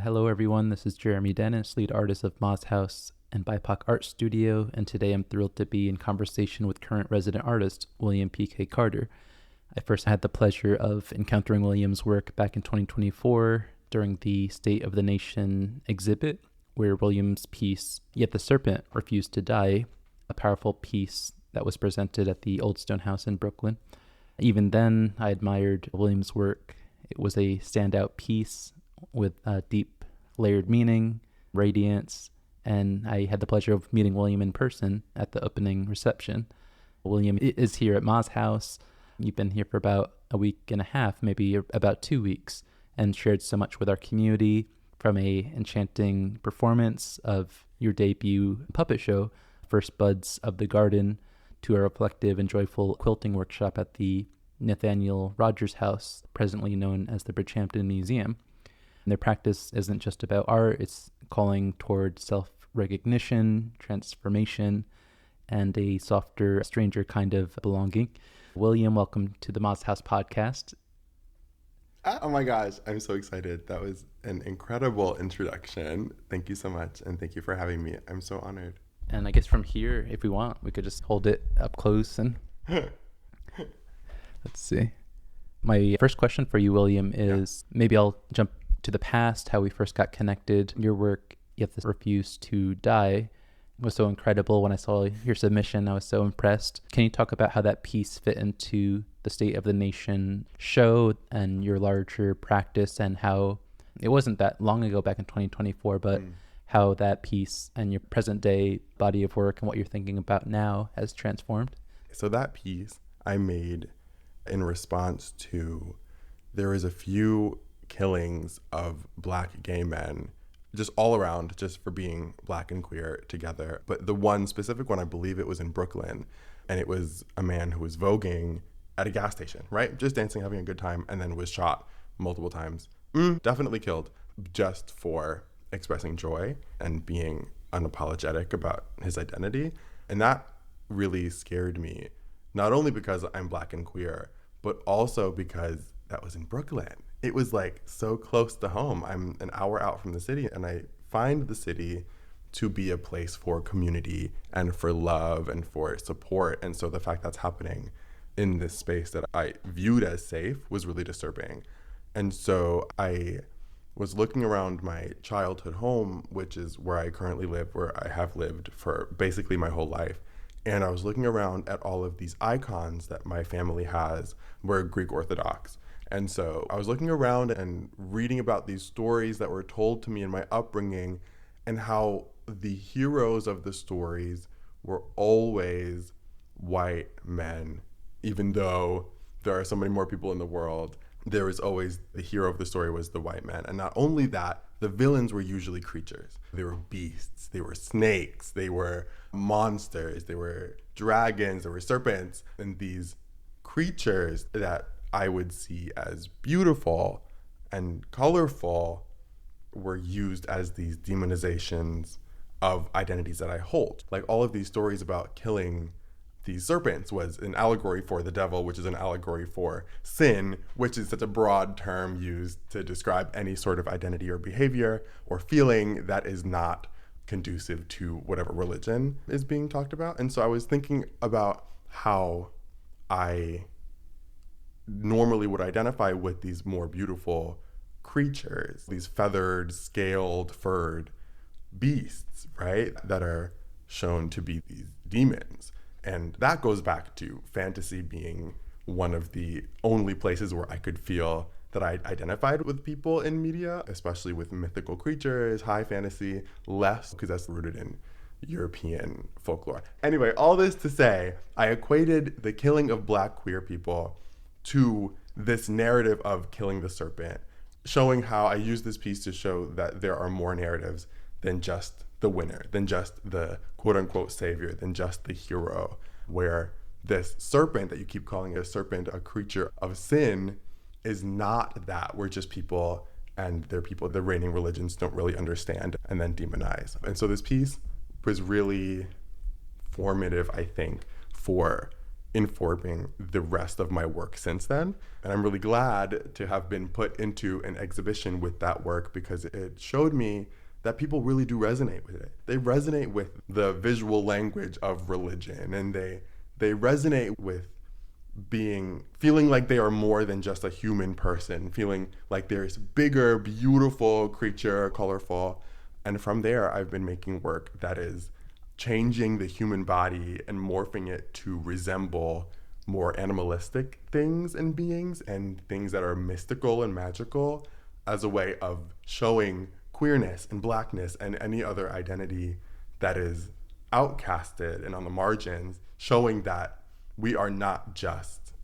Hello, everyone. This is Jeremy Dennis, lead artist of Moz House and BIPOC Art Studio, and today I'm thrilled to be in conversation with current resident artist William P.K. Carter. I first had the pleasure of encountering William's work back in 2024 during the State of the Nation exhibit, where William's piece, Yet the Serpent Refused to Die, a powerful piece that was presented at the Old Stone House in Brooklyn. Even then, I admired William's work. It was a standout piece with deep layered meaning, radiance, and I had the pleasure of meeting William in person at the opening reception. William is here at Moz House. You've been here for about a week and a half, maybe about 2 weeks, and shared so much with our community, from a enchanting performance of your debut puppet show, First Buds of the Garden, to a reflective and joyful quilting workshop at the Nathaniel Rogers House, presently known as the Bridgehampton Museum. And their practice isn't just about art, it's calling toward self-recognition, transformation, and a softer, stranger kind of belonging. William, welcome to the Moz House podcast. Oh my gosh, I'm so excited. That was an incredible introduction. Thank you so much, and thank you for having me. I'm so honored. And I guess from here, if we want, we could just hold it up close and let's see. My first question for you, William, is maybe I'll jump to the past, how we first got connected. Your work, Yet the Refused to Die, was so incredible. When I saw your submission, I was so impressed. Can you talk about how that piece fit into the State of the Nation show and your larger practice, and how it wasn't that long ago, back in 2024, but how that piece and your present day body of work and what you're thinking about now has transformed? So that piece I made in response to, there is a few killings of Black gay men just all around, just for being Black and queer together. But the one specific one, I believe it was in Brooklyn, and it was a man who was voguing at a gas station, right? Just dancing, having a good time, and then was shot multiple times. Definitely killed, just for expressing joy and being unapologetic about his identity. And that really scared me, not only because I'm Black and queer, but also because that was in Brooklyn. It was like so close to home. I'm an hour out from the city, and I find the city to be a place for community and for love and for support. And so the fact that's happening in this space that I viewed as safe was really disturbing. And so I was looking around my childhood home, which is where I currently live, where I have lived for basically my whole life. And I was looking around at all of these icons that my family has. We're Greek Orthodox. And so I was looking around and reading about these stories that were told to me in my upbringing, and how the heroes of the stories were always white men. Even though there are so many more people in the world, there was always the hero of the story was the white man. And not only that, the villains were usually creatures. They were beasts, they were snakes, they were monsters, they were dragons, they were serpents. And these creatures that I would see as beautiful and colorful were used as these demonizations of identities that I hold. Like all of these stories about killing these serpents was an allegory for the devil, which is an allegory for sin, which is such a broad term used to describe any sort of identity or behavior or feeling that is not conducive to whatever religion is being talked about. And so I was thinking about how I normally would identify with these more beautiful creatures, these feathered, scaled, furred beasts, right? That are shown to be these demons. And that goes back to fantasy being one of the only places where I could feel that I identified with people in media, especially with mythical creatures, high fantasy, less, because that's rooted in European folklore. Anyway, all this to say, I equated the killing of Black queer people to this narrative of killing the serpent, showing how I use this piece to show that there are more narratives than just the winner, than just the quote unquote savior, than just the hero, where this serpent that you keep calling a serpent, a creature of sin, is not that. We're just people, and they're people the reigning religions don't really understand and then demonize. And so this piece was really formative, I think, for informing the rest of my work since then. And I'm really glad to have been put into an exhibition with that work because it showed me that people really do resonate with it. They resonate with the visual language of religion, and they resonate with feeling like they are more than just a human person, feeling like there's bigger, beautiful creature, colorful. And from there, I've been making work that is changing the human body and morphing it to resemble more animalistic things and beings and things that are mystical and magical as a way of showing queerness and blackness and any other identity that is outcasted and on the margins, showing that we are not just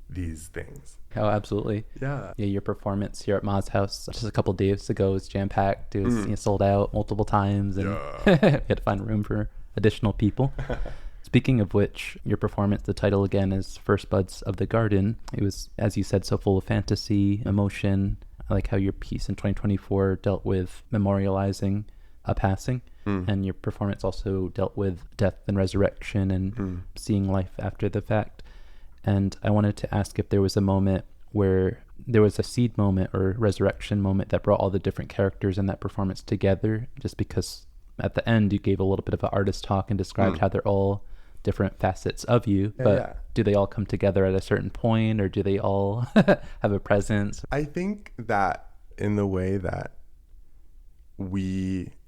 these things. Oh, absolutely. Yeah. Yeah, your performance here at Ma's house just a couple days ago was jam-packed. It was sold out multiple times, and we had to find room for additional people. Speaking of which, your performance, the title again is First Buds of the Garden. It was, as you said, so full of fantasy, emotion. I like how your piece in 2024 dealt with memorializing a passing, and your performance also dealt with death and resurrection and seeing life after the fact. And I wanted to ask if there was a moment where there was a seed moment or resurrection moment that brought all the different characters in that performance together, just because at the end you gave a little bit of an artist talk and described how they're all different facets of you, but do they all come together at a certain point, or do they all have a presence? I think that in the way that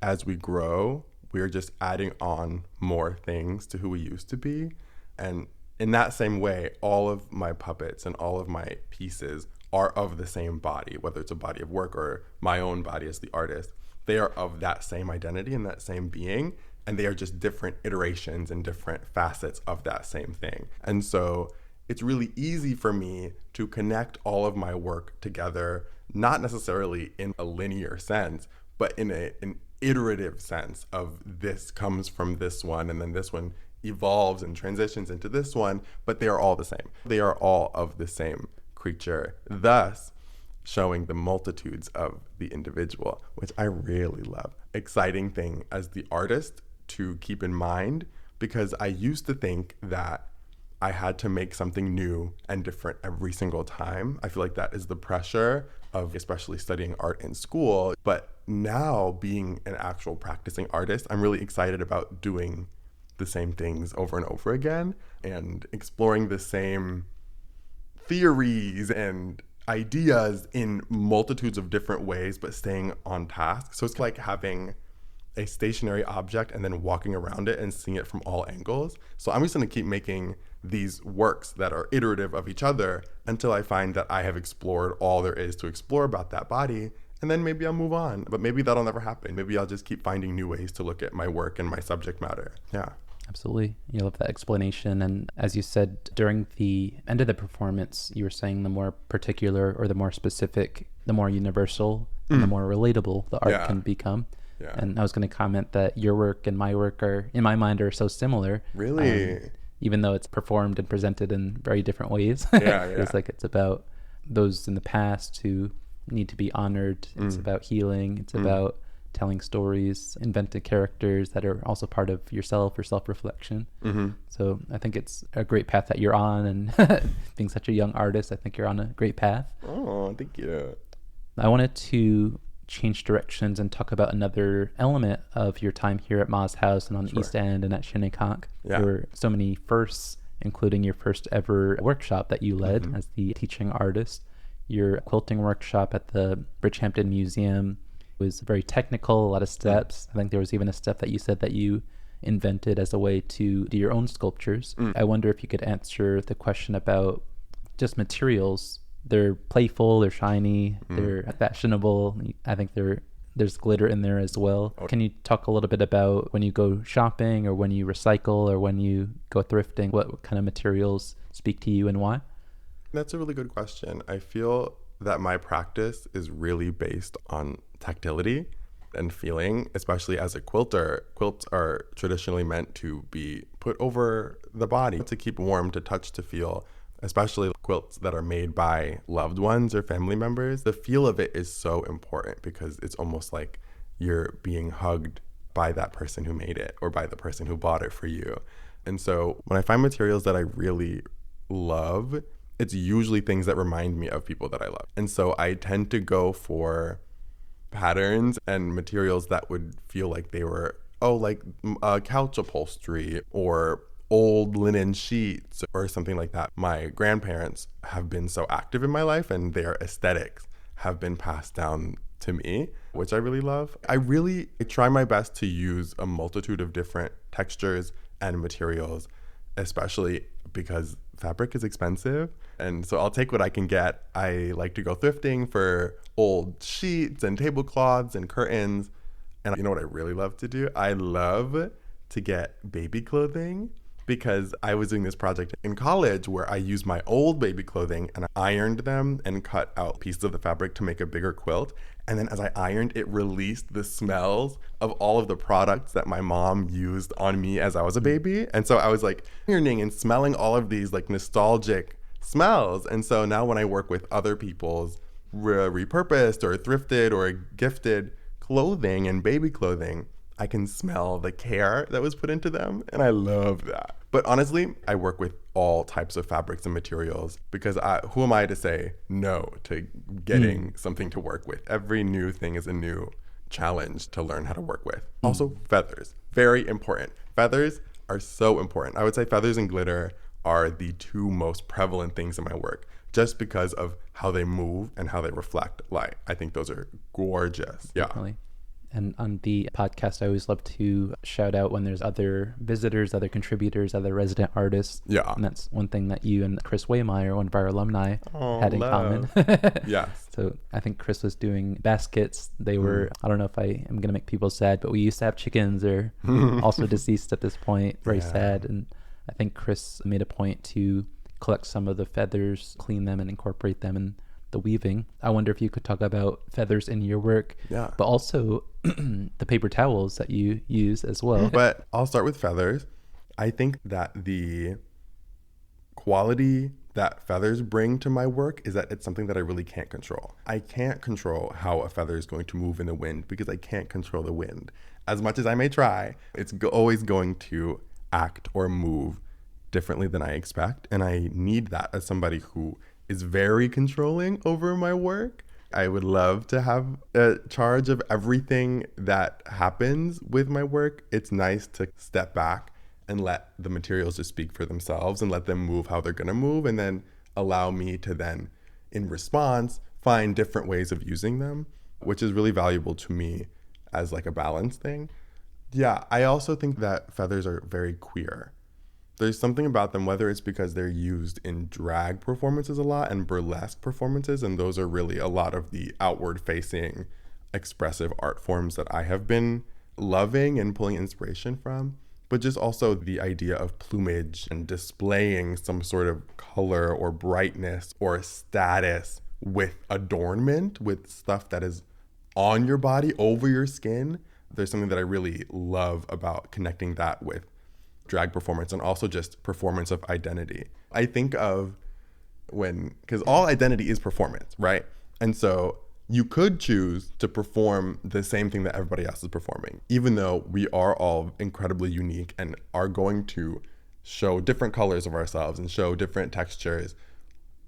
as we grow, we're just adding on more things to who we used to be. And in that same way, all of my puppets and all of my pieces are of the same body, whether it's a body of work or my own body as the artist. They are of that same identity and that same being, and they are just different iterations and different facets of that same thing. And so it's really easy for me to connect all of my work together, not necessarily in a linear sense, but in an iterative sense of this comes from this one, and then this one evolves and transitions into this one, but they are all the same. They are all of the same creature, thus showing the multitudes of the individual, which I really love. Exciting thing as the artist to keep in mind, because I used to think that I had to make something new and different every single time. I feel like that is the pressure of especially studying art in school. But now being an actual practicing artist, I'm really excited about doing the same things over and over again and exploring the same theories and ideas in multitudes of different ways, but staying on task. So it's like having a stationary object and then walking around it and seeing it from all angles. So I'm just going to keep making these works that are iterative of each other until I find that I have explored all there is to explore about that body, and then maybe I'll move on. But maybe that'll never happen. Maybe I'll just keep finding new ways to look at my work and my subject matter. Yeah. Absolutely. You love that explanation. And as you said, during the end of the performance, you were saying the more particular or the more specific, the more universal and the more relatable the art can become. Yeah. And I was going to comment that your work and my work are, in my mind, are so similar. Really? Even though it's performed and presented in very different ways. Yeah. It's like it's about those in the past who need to be honored. It's about healing. It's about telling stories, invented characters that are also part of yourself or self-reflection. So I think it's a great path that you're on, and being such a young artist, I think you're on a great path. Oh, thank you. I wanted to change directions and talk about another element of your time here at Ma's house and on the East End and at Shinnecock. There were so many firsts, including your first ever workshop that you led as the teaching artist. Your quilting workshop at the Bridgehampton Museum was very technical, a lot of steps. I think there was even a step that you said that you invented as a way to do your own sculptures. I wonder if you could answer the question about just materials. They're playful, they're shiny, they're fashionable. I think there's glitter in there as well. Can you talk a little bit about when you go shopping or when you recycle or when you go thrifting, what kind of materials speak to you and why? That's a really good question. I feel that my practice is really based on tactility and feeling, especially as a quilter. Quilts are traditionally meant to be put over the body to keep warm, to touch, to feel, especially quilts that are made by loved ones or family members. The feel of it is so important because it's almost like you're being hugged by that person who made it or by the person who bought it for you. And so when I find materials that I really love, it's usually things that remind me of people that I love. And so I tend to go for patterns and materials that would feel like they were, like couch upholstery or old linen sheets or something like that. My grandparents have been so active in my life, and their aesthetics have been passed down to me, which I really love. I try my best to use a multitude of different textures and materials, especially because fabric is expensive. And so I'll take what I can get. I like to go thrifting for old sheets and tablecloths and curtains. And you know what I really love to do? I love to get baby clothing, because I was doing this project in college where I used my old baby clothing and I ironed them and cut out pieces of the fabric to make a bigger quilt. And then as I ironed, it released the smells of all of the products that my mom used on me as I was a baby. And so I was like ironing and smelling all of these like nostalgic smells. And so now when I work with other people's repurposed or thrifted or gifted clothing and baby clothing, I can smell the care that was put into them, and I love that. But honestly, I work with all types of fabrics and materials, because who am I to say no to getting something to work with? Every new thing is a new challenge to learn how to work with. Also, feathers, very important. Feathers are so important. I would say feathers and glitter are the two most prevalent things in my work, just because of how they move and how they reflect light. I think those are gorgeous. Yeah. Definitely. And on the podcast, I always love to shout out when there's other visitors, other contributors, other resident artists. Yeah. And that's one thing that you and Chris Waymeyer, one of our alumni, had in common. Yes. So I think Chris was doing baskets. They were, I don't know if I am going to make people sad, but we used to have chickens. They're also deceased at this point. Very sad. And I think Chris made a point to collect some of the feathers, clean them, and incorporate them in the weaving. I wonder if you could talk about feathers in your work, but also the paper towels that you use as well. But I'll start with feathers. I think that the quality that feathers bring to my work is that it's something that I really can't control. I can't control how a feather is going to move in the wind, because I can't control the wind. As much as I may try, it's always going to act or move differently than I expect. And I need that as somebody who is very controlling over my work. I would love to have a charge of everything that happens with my work. It's nice to step back and let the materials just speak for themselves and let them move how they're going to move, and then allow me to then, in response, find different ways of using them, which is really valuable to me as like a balance thing. Yeah, I also think that feathers are very queer. There's something about them, whether it's because they're used in drag performances a lot and burlesque performances, and those are really a lot of the outward-facing expressive art forms that I have been loving and pulling inspiration from, but just also the idea of plumage and displaying some sort of color or brightness or status with adornment, with stuff that is on your body, over your skin. There's something that I really love about connecting that with drag performance, and also just performance of identity. I think of because all identity is performance, right? And so you could choose to perform the same thing that everybody else is performing, even though we are all incredibly unique and are going to show different colors of ourselves and show different textures.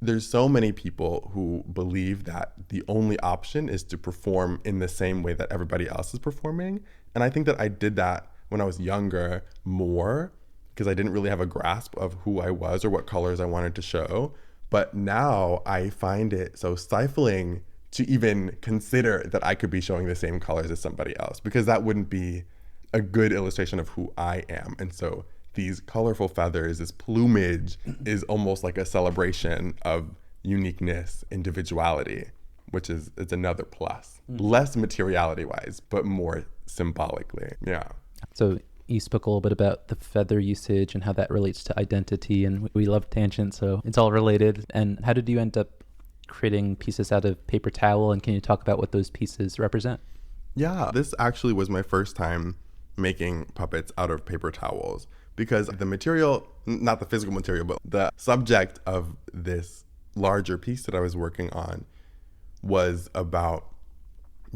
There's so many people who believe that the only option is to perform in the same way that everybody else is performing. And I think that I did that when I was younger more, because I didn't really have a grasp of who I was or what colors I wanted to show. But now I find it so stifling to even consider that I could be showing the same colors as somebody else, because that wouldn't be a good illustration of who I am. And so these colorful feathers, this plumage, is almost like a celebration of uniqueness, individuality, which is it's another plus. Less materiality wise, but more symbolically. Yeah. So you spoke a little bit about the feather usage and how that relates to identity, and we love tangents, so it's all related. And how did you end up creating pieces out of paper towel, and can you talk about what those pieces represent? Yeah, this actually was my first time making puppets out of paper towels, because the material, not the physical material, but the subject of this larger piece that I was working on was about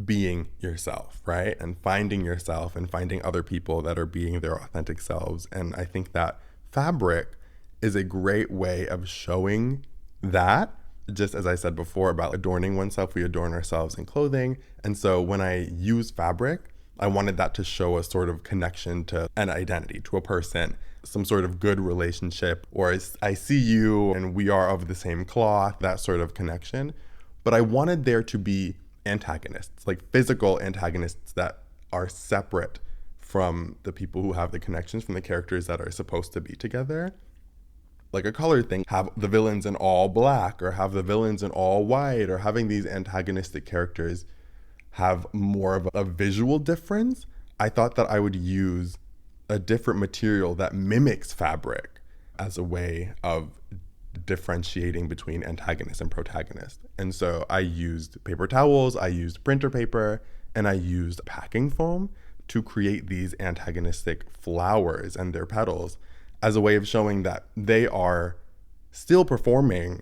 being yourself, right? And finding yourself and finding other people that are being their authentic selves. And I think that fabric is a great way of showing that. Just as I said before about adorning oneself, we adorn ourselves in clothing. And so when I use fabric, I wanted that to show a sort of connection to an identity, to a person, some sort of good relationship, or I see you and we are of the same cloth, that sort of connection. But I wanted there to be antagonists, like physical antagonists that are separate from the people who have the connections, from the characters that are supposed to be together. Like a color thing, have the villains in all black or have the villains in all white, or having these antagonistic characters have more of a visual difference. I thought that I would use a different material that mimics fabric as a way of differentiating between antagonist and protagonist. And so I used paper towels, I used printer paper, and I used packing foam to create these antagonistic flowers and their petals as a way of showing that they are still performing,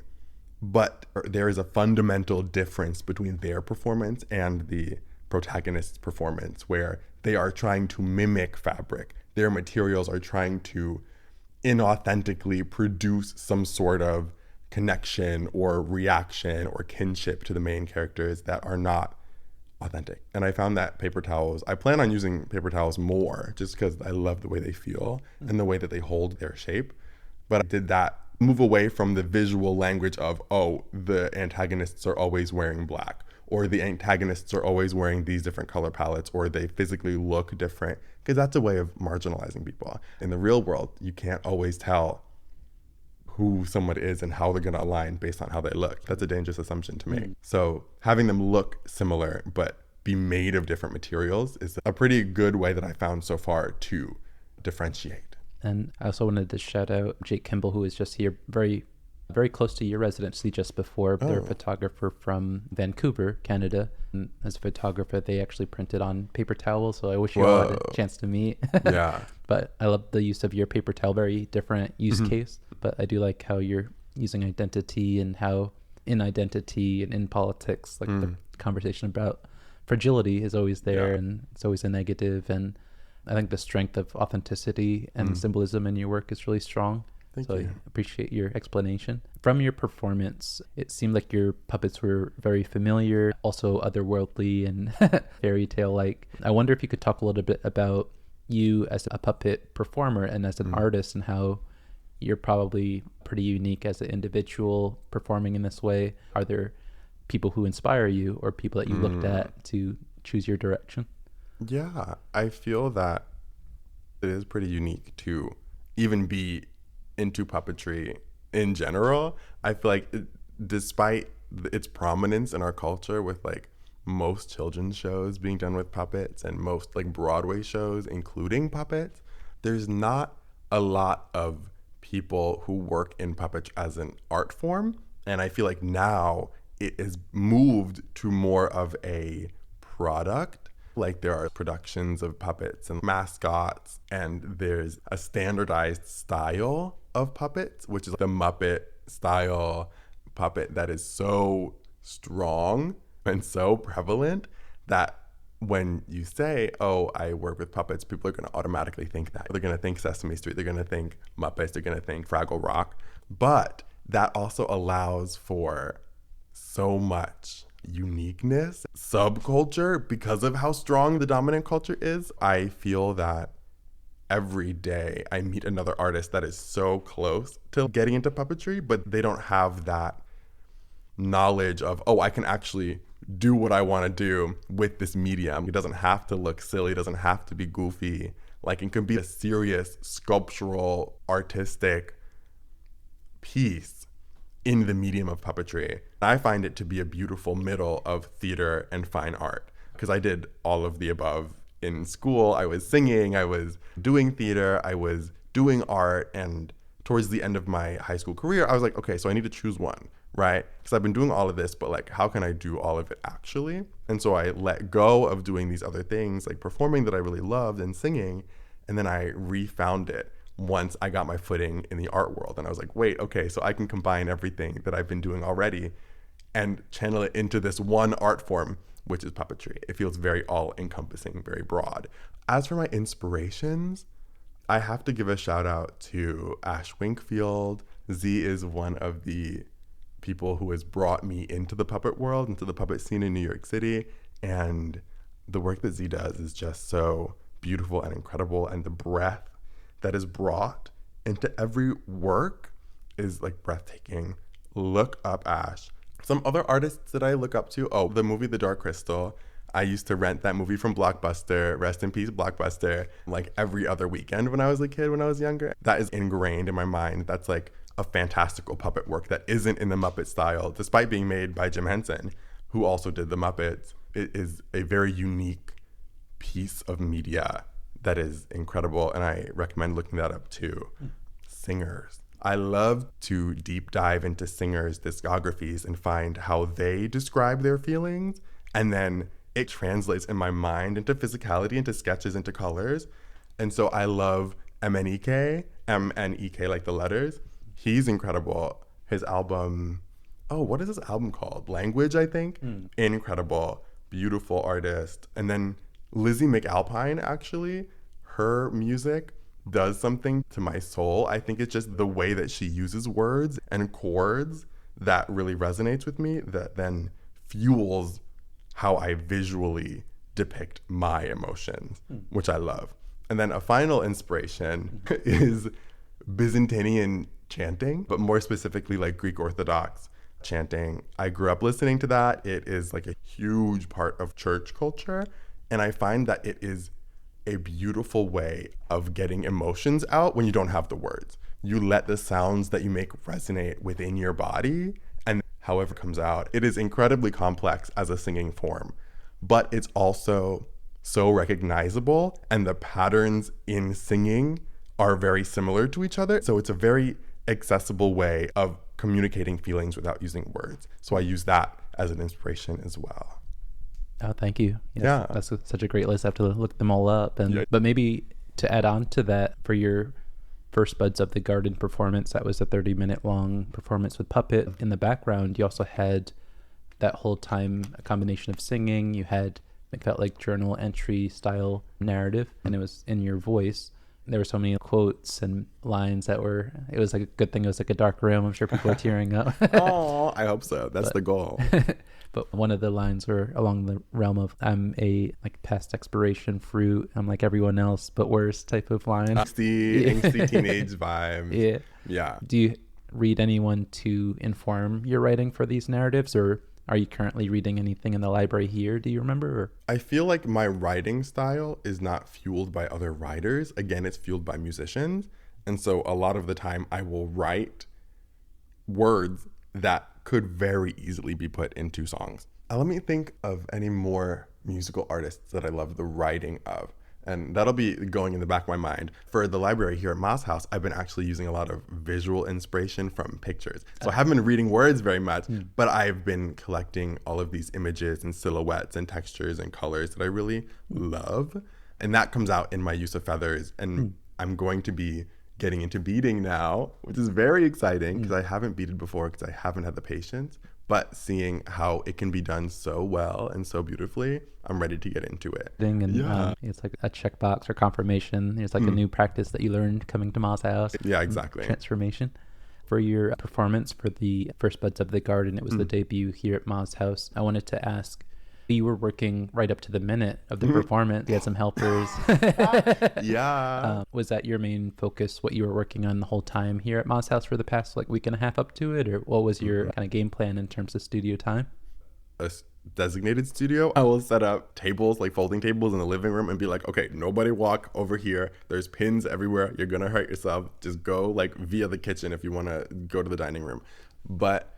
but there is a fundamental difference between their performance and the protagonist's performance, where they are trying to mimic fabric. Their materials are trying to inauthentically produce some sort of connection or reaction or kinship to the main characters that are not authentic. And I found that paper towels, I plan on using paper towels more just because I love the way they feel and the way that they hold their shape. But I did that move away from the visual language of, oh, the antagonists are always wearing black, or the antagonists are always wearing these different color palettes, or they physically look different, because that's a way of marginalizing people. In the real world, you can't always tell who someone is and how they're going to align based on how they look. That's a dangerous assumption to make. So having them look similar but be made of different materials is a pretty good way that I found so far to differentiate. And I also wanted to shout out Jake Kimball, who was just here very, very close to your residency just before. They're a photographer from Vancouver, Canada. And as a photographer, they actually printed on paper towels. So I wish you all had a chance to meet. Yeah. But I love the use of your paper towel, very different use case. But I do like how you're using identity and how in identity and in politics, like the conversation about fragility is always there and it's always a negative. And I think the strength of authenticity and symbolism in your work is really strong. Thank you. I appreciate your explanation. From your performance, it seemed like your puppets were very familiar, also otherworldly and fairy tale-like. I wonder if you could talk a little bit about you as a puppet performer and as an artist, and how you're probably pretty unique as an individual performing in this way. Are there people who inspire you or people that you looked at to choose your direction? Yeah, I feel that it is pretty unique to even be into puppetry in general. I feel like despite its prominence in our culture, with like most children's shows being done with puppets and most like Broadway shows including puppets, there's not a lot of people who work in puppets as an art form. And I feel like now it is moved to more of a product. Like there are productions of puppets and mascots, and there's a standardized style of puppets, which is the Muppet style puppet that is so strong and so prevalent that when you say, oh, I work with puppets, people are going to automatically think that. They're going to think Sesame Street, they're going to think Muppets, they're going to think Fraggle Rock. But that also allows for so much uniqueness, subculture, because of how strong the dominant culture is. I feel that every day I meet another artist that is so close to getting into puppetry, but they don't have that knowledge of, oh, I can actually do what I want to do with this medium. It doesn't have to look silly, it doesn't have to be goofy. Like it can be a serious sculptural, artistic piece in the medium of puppetry. I find it to be a beautiful middle of theater and fine art, because I did all of the above in school. I was singing, I was doing theater, I was doing art, and towards the end of my high school career, I was like, okay, so I need to choose one, right? Because I've been doing all of this, but like, how can I do all of it actually? And so I let go of doing these other things, like performing that I really loved and singing, and then I refound it once I got my footing in the art world. And I was like, wait, okay, so I can combine everything that I've been doing already and channel it into this one art form, which is puppetry. It feels very all-encompassing, very broad. As for my inspirations, I have to give a shout out to Ash Winkfield. Z is one of the people who has brought me into the puppet world, into the puppet scene in New York City. And the work that Z does is just so beautiful and incredible. And the breath that is brought into every work is like breathtaking. Look up Ash. Some other artists that I look up to, the movie The Dark Crystal. I used to rent that movie from Blockbuster, rest in peace Blockbuster, like every other weekend when I was a kid, when I was younger. That is ingrained in my mind. That's like a fantastical puppet work that isn't in the Muppet style, despite being made by Jim Henson, who also did the Muppets. It is a very unique piece of media that is incredible, and I recommend looking that up too. Singers. I love to deep dive into singers' discographies and find how they describe their feelings, and then it translates in my mind into physicality, into sketches, into colors. And so I love MNEK, MNEK like the letters. He's incredible. His album, what is his album called? Language, I think. Incredible, beautiful artist. And then Lizzie McAlpine, actually, her music does something to my soul. I think it's just the way that she uses words and chords that really resonates with me, that then fuels how I visually depict my emotions, which I love. And then a final inspiration is Byzantinian chanting, but more specifically like Greek Orthodox chanting. I grew up listening to that. It is like a huge part of church culture. And I find that it is a beautiful way of getting emotions out when you don't have the words. You let the sounds that you make resonate within your body, and however it comes out. It is incredibly complex as a singing form, but it's also so recognizable, and the patterns in singing are very similar to each other. So it's a very accessible way of communicating feelings without using words. So I use that as an inspiration as well. Oh, thank you. Yeah. That's such a great list. I have to look them all up. But maybe to add on to that, for your First Buds of the Garden performance, that was a 30-minute long performance with puppet. In the background, you also had that whole time a combination of singing. You had, it felt like journal entry style narrative, and it was in your voice. There were so many quotes and lines that were, it was like a good thing it was like a dark room. I'm sure people were tearing up. Oh, I hope so. That's the goal. But one of the lines were along the realm of, I'm a like past expiration fruit. I'm like everyone else, but worse type of line. Angsty teenage vibes. Yeah. Do you read anyone to inform your writing for these narratives, or are you currently reading anything in the library here? Do you remember? Or? I feel like my writing style is not fueled by other writers. Again, it's fueled by musicians. And so a lot of the time I will write words that could very easily be put into songs. Let me think of any more musical artists that I love the writing of. And that'll be going in the back of my mind. For the library here at Moss House, I've been actually using a lot of visual inspiration from pictures. So I haven't been reading words very much, but I've been collecting all of these images and silhouettes and textures and colors that I really love. And that comes out in my use of feathers. And I'm going to be getting into beading now, which is very exciting because I haven't beaded before because I haven't had the patience. But seeing how it can be done so well and so beautifully, I'm ready to get into it. And it's like a checkbox or confirmation. There's like a new practice that you learned coming to Moss House. Yeah, exactly. Transformation. For your performance for the First Buds of the Garden, it was the debut here at Moss House. I wanted to ask, you were working right up to the minute of the performance. You had some helpers. Was that your main focus, what you were working on the whole time here at Moss House for the past like week and a half up to it? Or what was your kind of game plan in terms of studio time? A designated studio, I will set up tables, like folding tables in the living room and be like, okay, nobody walk over here. There's pins everywhere. You're going to hurt yourself. Just go like via the kitchen if you want to go to the dining room. But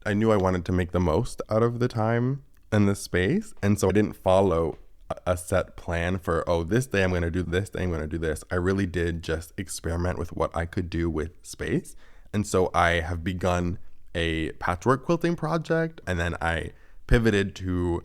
I knew I wanted to make the most out of the time and the space. And so I didn't follow a set plan for, this day I'm going to do this, day I'm going to do this. I really did just experiment with what I could do with space. And so I have begun a patchwork quilting project, and then I pivoted to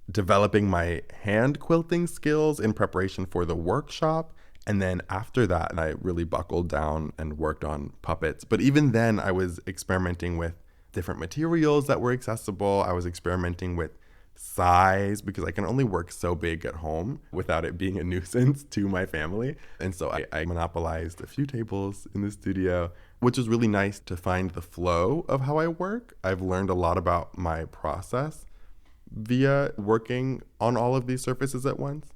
developing my hand quilting skills in preparation for the workshop. And then after that, I really buckled down and worked on puppets. But even then, I was experimenting with different materials that were accessible. I was experimenting with size, because I can only work so big at home without it being a nuisance to my family. And so I monopolized a few tables in the studio, which is really nice to find the flow of how I work. I've learned a lot about my process via working on all of these surfaces at once.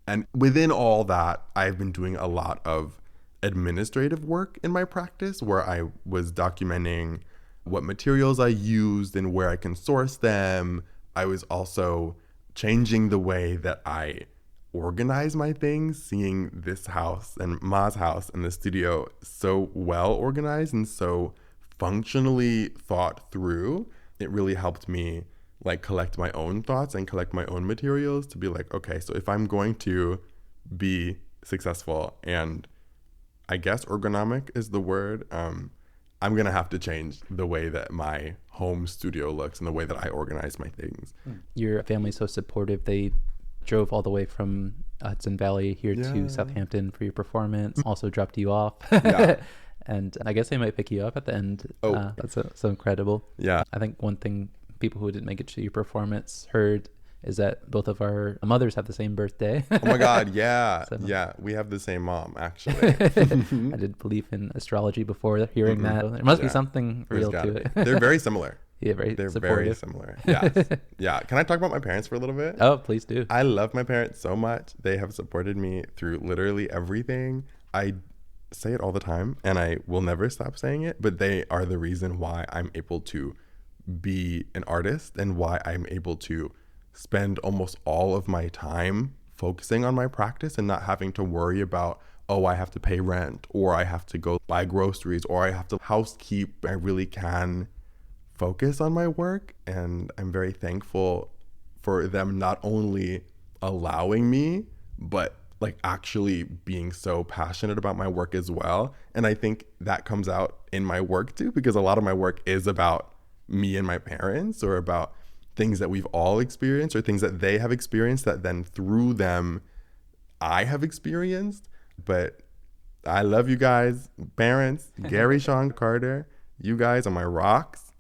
And within all that, I've been doing a lot of administrative work in my practice, where I was documenting what materials I used and where I can source them. I was also changing the way that I organize my things, seeing this house and Ma's house and the studio so well organized and so functionally thought through. It really helped me like collect my own thoughts and collect my own materials to be like, okay, so if I'm going to be successful, and I guess ergonomic is the word, I'm going to have to change the way that my home studio looks and the way that I organize my things. Your family's so supportive. They drove all the way from Hudson Valley here to Southampton for your performance, also dropped you off. Yeah. And I guess they might pick you up at the end. Oh. That's so incredible. Yeah. I think one thing people who didn't make it to your performance heard is that both of our mothers have the same birthday. Oh my God, yeah. So, yeah, we have the same mom, actually. I did believe in astrology before hearing that. There must be something real to it. They're very similar. Yeah, They're supportive. very similar. Yes. Yeah. Can I talk about my parents for a little bit? Oh, please do. I love my parents so much. They have supported me through literally everything. I say it all the time, and I will never stop saying it, but they are the reason why I'm able to be an artist and why I'm able to spend almost all of my time focusing on my practice and not having to worry about, oh, I have to pay rent, or I have to go buy groceries, or I have to housekeep. I really can focus on my work, and I'm very thankful for them not only allowing me, but like actually being so passionate about my work as well. And I think that comes out in my work too, because a lot of my work is about me and my parents, or about things that we've all experienced, or things that they have experienced that then through them I have experienced. But I love you guys, parents, Gary, Sean, Carter. You guys are my rocks.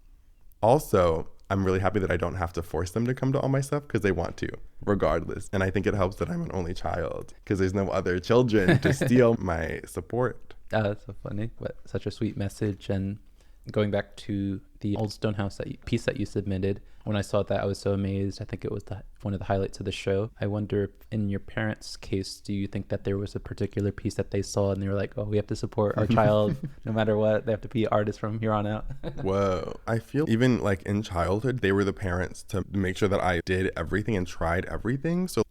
Also, I'm really happy that I don't have to force them to come to all my stuff, because they want to, regardless. And I think it helps that I'm an only child, because there's no other children to steal my support. That's so funny, but such a sweet message. And going back to the Old Stonehouse piece that you submitted, when I saw that, I was so amazed. I think it was one of the highlights of the show. I wonder, in your parents' case, do you think that there was a particular piece that they saw and they were like, oh, we have to support our child no matter what. They have to be artists from here on out. Whoa. I feel even like in childhood, they were the parents to make sure that I did everything and tried everything. So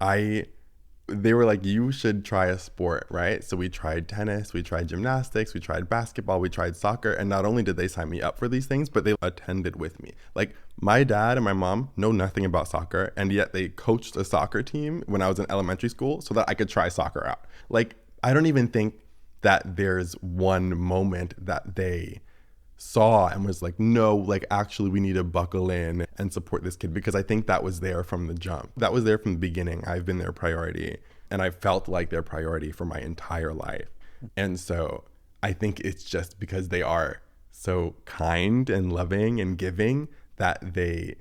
they were like, you should try a sport, right? So we tried tennis, we tried gymnastics, we tried basketball, we tried soccer. And not only did they sign me up for these things, but they attended with me. Like my dad and my mom know nothing about soccer, and yet they coached a soccer team when I was in elementary school so that I could try soccer out. Like, I don't even think that there's one moment that they saw and was like, no, like actually we need to buckle in and support this kid, because I think that was there from the jump. That was there from the beginning. I've been their priority, and I felt like their priority for my entire life. And so I think it's just because they are so kind and loving and giving that they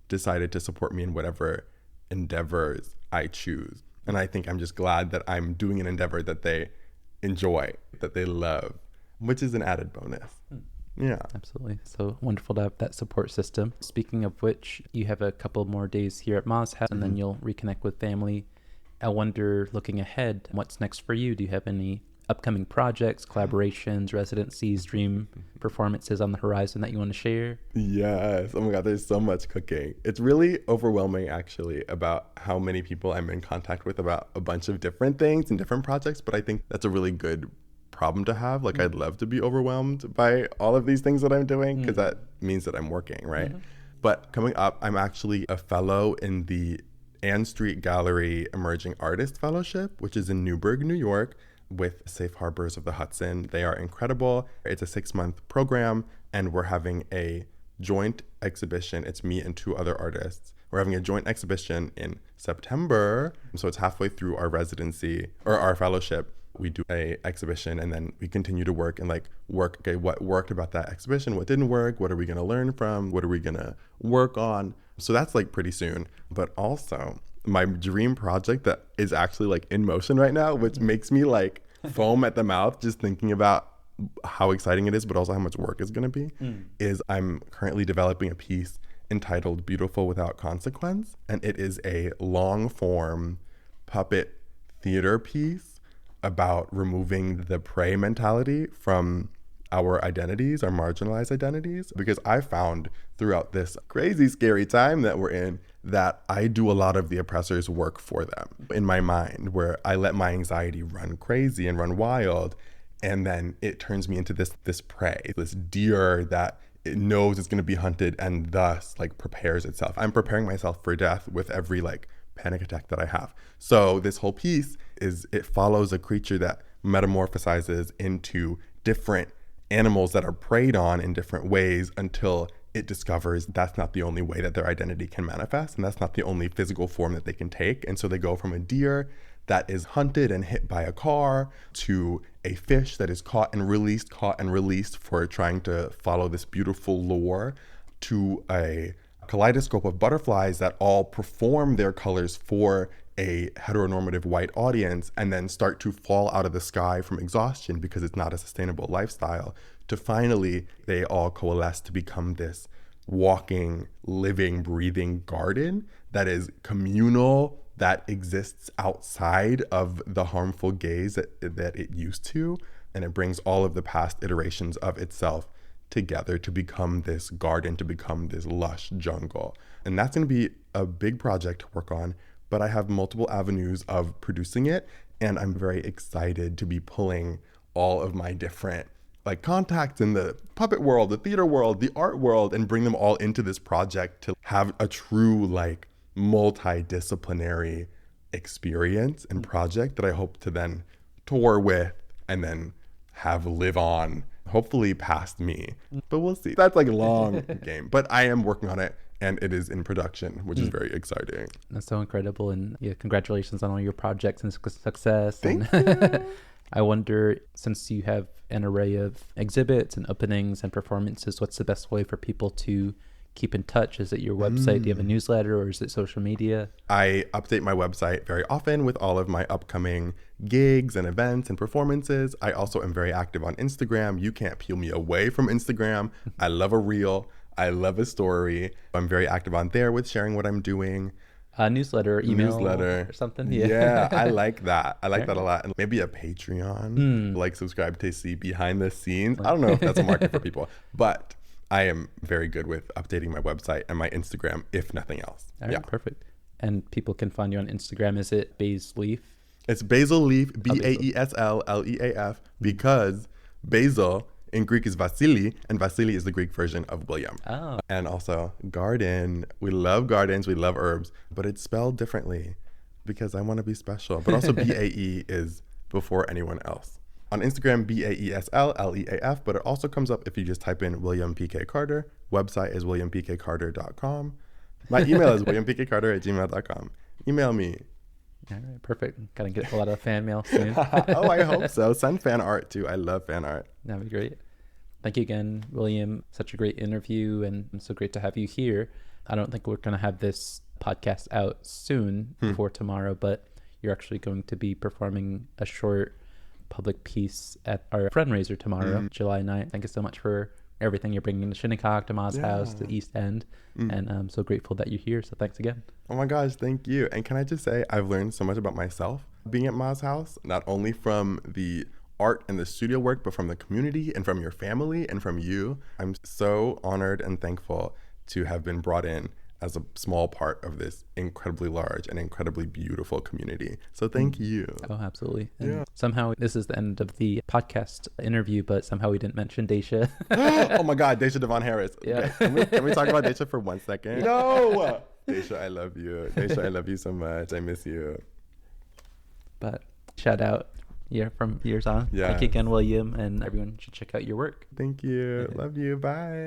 decided to support me in whatever endeavors I choose. And I think I'm just glad that I'm doing an endeavor that they enjoy, that they love, which is an added bonus. Yeah, absolutely. So wonderful to have that support system. Speaking of which, you have a couple more days here at Ma's house, and then you'll reconnect with family. I wonder, looking ahead, what's next for you? Do you have any upcoming projects, collaborations, residencies, dream performances on the horizon that you want to share? Yes. Oh my God, there's so much cooking. It's really overwhelming, actually, about how many people I'm in contact with about a bunch of different things and different projects. But I think that's a really good problem to have. Like, I'd love to be overwhelmed by all of these things that I'm doing, because that means that I'm working, right? But coming up, I'm actually a fellow in the Ann Street Gallery Emerging Artist Fellowship, which is in Newburgh, New York, with Safe Harbors of the Hudson. They are incredible. It's a 6-month program, and we're having a joint exhibition. It's me and 2 other artists. We're having a joint exhibition in September. So it's halfway through our residency or our fellowship. we do a exhibition, and then we continue to work and okay, what worked about that exhibition, what didn't work, what are we going to learn from, what are we going to work on. So that's like pretty soon. But also my dream project that is actually like in motion right now, which makes me like foam at the mouth just thinking about how exciting it is, but also how much work it's going to be, is I'm currently developing a piece entitled Beautiful Without Consequence. And it is a long form puppet theater piece about removing the prey mentality from our identities, our marginalized identities. Because I found throughout this crazy, scary time that we're in, that I do a lot of the oppressor's work for them in my mind, where I let my anxiety run crazy and run wild. And then it turns me into this prey, this deer that it knows it's going to be hunted and thus like prepares itself. I'm preparing myself for death with every like panic attack that I have. So this whole piece it follows a creature that metamorphosizes into different animals that are preyed on in different ways until it discovers that's not the only way that their identity can manifest, and that's not the only physical form that they can take. And so they go from a deer that is hunted and hit by a car to a fish that is caught and released for trying to follow this beautiful lure, to a kaleidoscope of butterflies that all perform their colors for a heteronormative white audience and then start to fall out of the sky from exhaustion because it's not a sustainable lifestyle, to finally they all coalesce to become this walking, living, breathing garden that is communal, that exists outside of the harmful gaze that it used to. And it brings all of the past iterations of itself together to become this garden, to become this lush jungle. And that's going to be a big project to work on, but I have multiple avenues of producing it. And I'm very excited to be pulling all of my different like contacts in the puppet world, the theater world, the art world, and bring them all into this project to have a true like multidisciplinary experience and project that I hope to then tour with and then have live on, hopefully past me. But we'll see. That's like a long game. But I am working on it and it is in production, which is very exciting. That's so incredible. And yeah, congratulations on all your projects and success. Thank you. I wonder, since you have an array of exhibits and openings and performances, what's the best way for people to keep in touch? Is it your website? Do you have a newsletter, or is it social media? I update my website very often with all of my upcoming gigs and events and performances. I also am very active on Instagram. You can't peel me away from Instagram. I love a reel. I love a story. I'm very active on there with sharing what I'm doing. Newsletter, email, or something. Yeah, I like that. I like that a lot. And maybe a Patreon, like subscribe to see behind the scenes. I don't know if that's a market for people, but I am very good with updating my website and my Instagram, if nothing else. All right, perfect. And people can find you on Instagram. Is it Basil Leaf? It's Basil Leaf, Baselleaf, because Basil in Greek is Vasily, and Vasily is the Greek version of William. Oh. And also garden. We love gardens. We love herbs, but it's spelled differently because I want to be special. But also BAE is before anyone else. On Instagram, BAESLLEAF, but it also comes up if you just type in William P.K. Carter. Website is williampkcarter.com. My email is williampkcarter@gmail.com. Email me. All right, perfect. Gotta get a lot of fan mail soon. Oh, I hope so. Send fan art too. I love fan art. That'd be great. Thank you again, William. Such a great interview, and so great to have you here. I don't think we're going to have this podcast out soon before tomorrow, but you're actually going to be performing a short public piece at our fundraiser tomorrow, July 9th. Thank you so much for everything you're bringing to Shinnecock, to Ma's house, to East End. And I'm so grateful that you're here. So thanks again. Oh my gosh, thank you. And can I just say, I've learned so much about myself being at Ma's house, not only from the art and the studio work, but from the community and from your family and from you. I'm so honored and thankful to have been brought in as a small part of this incredibly large and incredibly beautiful community. So thank you. Oh, absolutely. And somehow this is the end of the podcast interview, but somehow we didn't mention Daisha. Oh my God, Daisha Devon Harris. Yeah. Okay. Can we talk about Daisha for 1 second? No! Daisha, I love you. Daisha, I love you so much. I miss you. But shout out from years on. Yeah. Thank you again, William, and everyone should check out your work. Thank you. Love you. Bye.